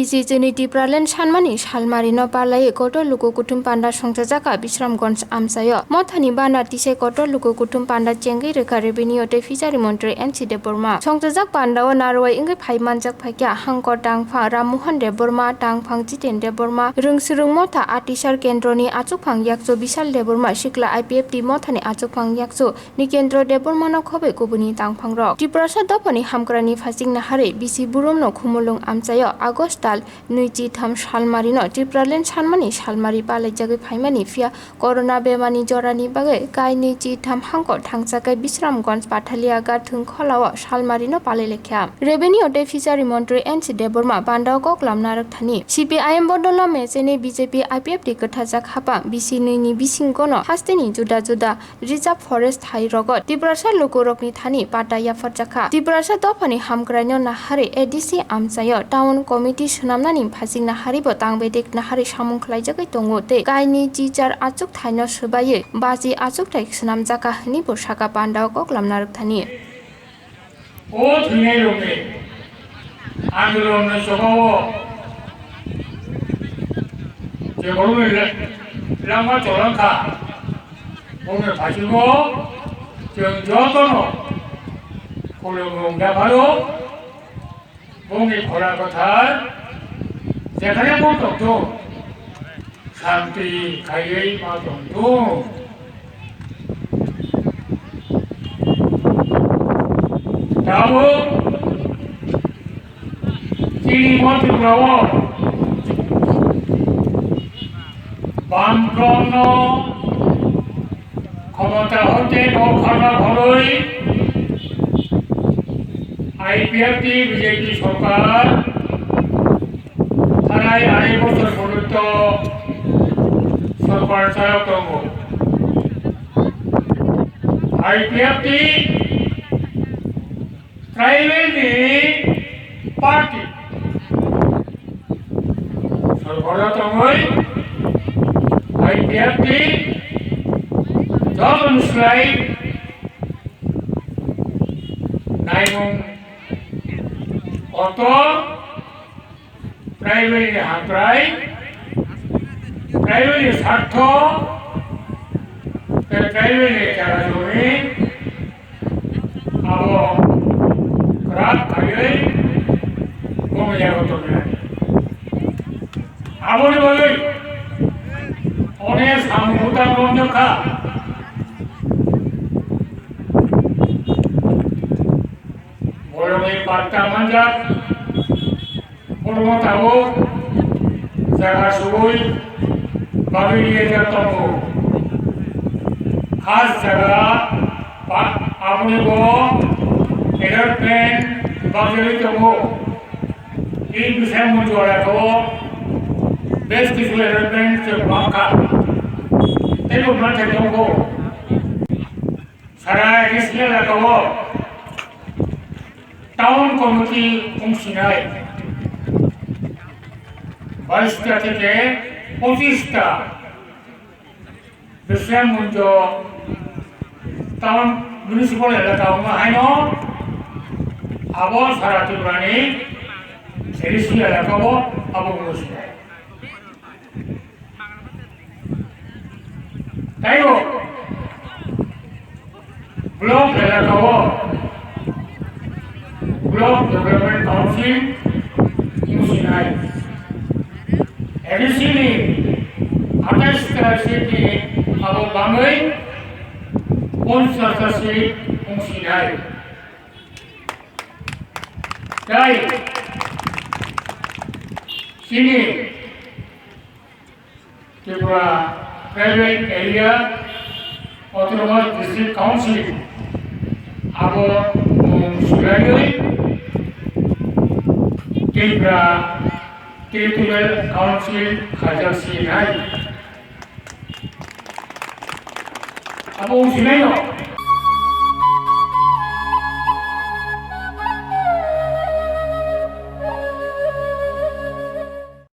BC Jeni Tipraland Sanmani Salmari no Parlaye Koto Luko Kutum Panda Songjaka Bisramgons Amsayo Mothani Bana Tise Koto Luko Kutum Panda Chengi Reka Revenue de Fishery Montri and Debbarma Songjak Panda Narwknani Inge Paimanjak Pakia Hangko Tangphang Ramuhan Debbarma Tangphang Jiten Debbarma Rungsurung Motha Atisar Kendroni Achukphang Yakso Bisal Debbarma Shikla Ipft Mothani Achukphang Yakso ni Kendro Debbarma no Khobe Kubuni Tangphang Rok Tiprasarokno Hamkrani Fasing Nahare BC Burum no Khumulung Amsayo Agostal Nuiji Tham Salmarino Tipraland Sanmani Salmari Pale Jagi Paimani Fia Corona Bemani Jorani Bage Kai Nuiji Tham Hangko Tangsakai Bisramgons Patalia Gatung Kholawa Salmarino Pale Lekha Revenue de Fishery Montri and Debbarma Bandao Koklam Narwknani CPIM Bodola Mezene BJP Ipft Kotha Sakha BC Nini Bisingono Hasteni Juda Juda Reserve Forest Hai Rogot Tiprasarokno Thani Pataya Sakha Tiprasarokno Hamkrani Nahare ADC Amsayo Town Committee Sunamnani Fasing Nahari Botang Bedek Nahari Samung Klaijaki Tongote Kaini Jijar Achukphang no Subaye Baji Achukphang Sunam Jaka Hani Bosaka Bandao Koklam Narwknani O Thunei Andolon no Sobawo Je Lama Cholanka Ome Phasigo Jotono Kolong Gabaro Bongi Khora Kothar Jekhane Bonto Shanti Khayei Ma Tontu Tabo Chini Montri Brawo Bagwino Khomota Hote No Khana Bholoi Ipft BJP Sarkar Thanai Ari Bochor Porito Tiprasarokno Ipft Tribal Party Sarkar Ipft Joton Slide Naimung Oto Private Hantrai Private Sakha Private Karajoni Abo Krat Kayai Gomayagoto Abo ni Bole One Samhuta Monjaka Bolongi Parta Manjak Burmo Tahu Sakha Subui Bagwino Khas Jagah Apne Ko Airplane Bagwino Ko In Bisay Munjora Ko Best Kisu Airplane Se Bangka Telu Manthe Ko Sarai Kisle Ko Town Committee Fungsionai Baista থেকে 25টা Bishramganj town municipal এলাকা হাইন আবো সারা ত্রিপুরানি সেরিসি এলাকাও আবো বসে তাইও block এলাকাও block development council মুসিনাই Additionally, attached city Abu Bangui, Montri city Fungsionai. Dai, sini Tripura Private Area Autonomous District Council Abu Bangui, Tripura Territorial Council Khajasi Nai. Abu Sinai